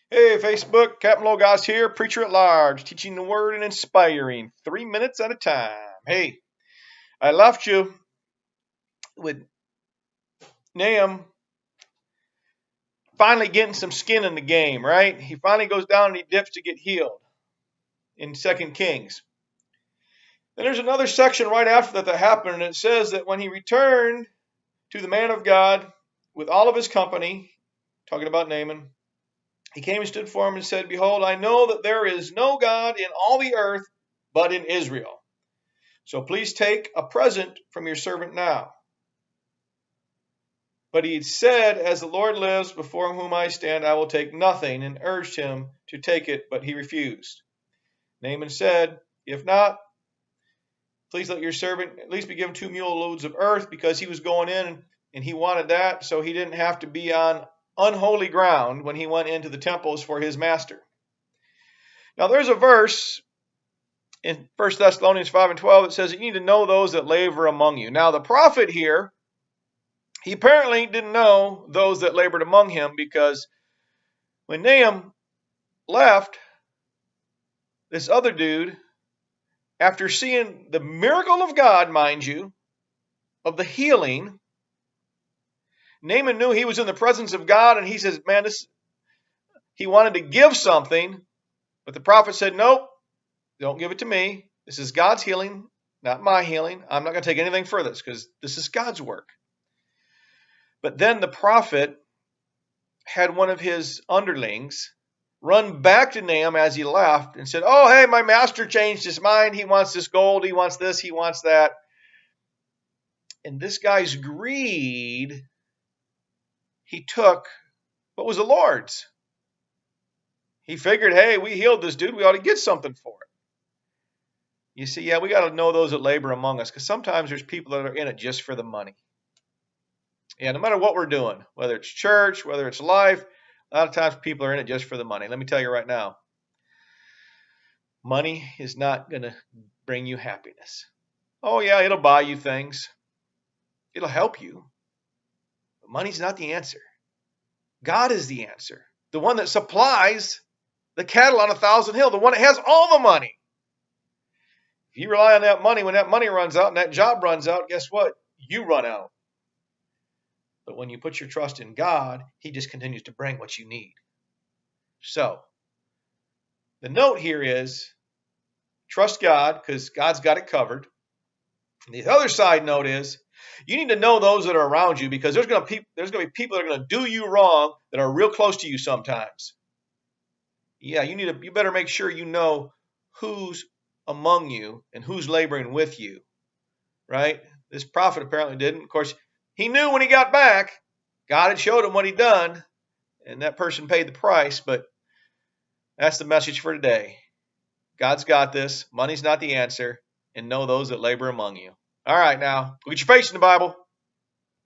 Hey, Facebook, Capt Logos here, preacher at large, teaching the word and inspiring 3 minutes at a time. Hey, I left you with Nahum finally getting some skin in the game, right? He finally goes down and he dips to get healed in 2 Kings. Then there's another section right after that happened, and it says that when he returned to the man of God with all of his company, talking about Naaman, he came and stood for him and said, "Behold, I know that there is no God in all the earth but in Israel. So please take a present from your servant now." But he said, "As the Lord lives, before whom I stand, I will take nothing," and urged him to take it, but he refused. Naaman said, "If not, please let your servant at least be given 2 mule loads of earth," because he was going in and he wanted that so he didn't have to be on unholy ground when he went into the temples for his master. Now there's a verse in 1 Thessalonians 5 and 12 that says that you need to know those that labor among you. Now the prophet here, he apparently didn't know those that labored among him, because when Nahum left, this other dude, after seeing the miracle of God, mind you, of the healing, Naaman knew he was in the presence of God, and he says, man, he wanted to give something, but the prophet said, nope, don't give it to me. This is God's healing, not my healing. I'm not going to take anything for this because this is God's work. But then the prophet had one of his underlings run back to Nahum as he left and said, "Oh, hey, my master changed his mind. He wants this gold. He wants this. He wants that." And this guy's greed, he took what was the Lord's. He figured, hey, we healed this dude. We ought to get something for it. You see, yeah, we got to know those that labor among us, because sometimes there's people that are in it just for the money. Yeah, no matter what we're doing, whether it's church, whether it's life, a lot of times people are in it just for the money. Let me tell you right now, money is not going to bring you happiness. Oh, yeah, it'll buy you things. It'll help you. But money's not the answer. God is the answer. The one that supplies the cattle on 1,000 hill, the one that has all the money. If you rely on that money, when that money runs out and that job runs out, guess what? You run out. But when you put your trust in God, he just continues to bring what you need. So, the note here is trust God, because God's got it covered. And the other side note is you need to know those that are around you, because there's going to be people that are going to do you wrong that are real close to you sometimes. Yeah, you better make sure you know who's among you and who's laboring with you, right? This prophet apparently didn't. Of course, he knew when he got back, God had showed him what he'd done, and that person paid the price. But that's the message for today. God's got this. Money's not the answer. And know those that labor among you. All right, now, put your face in the Bible.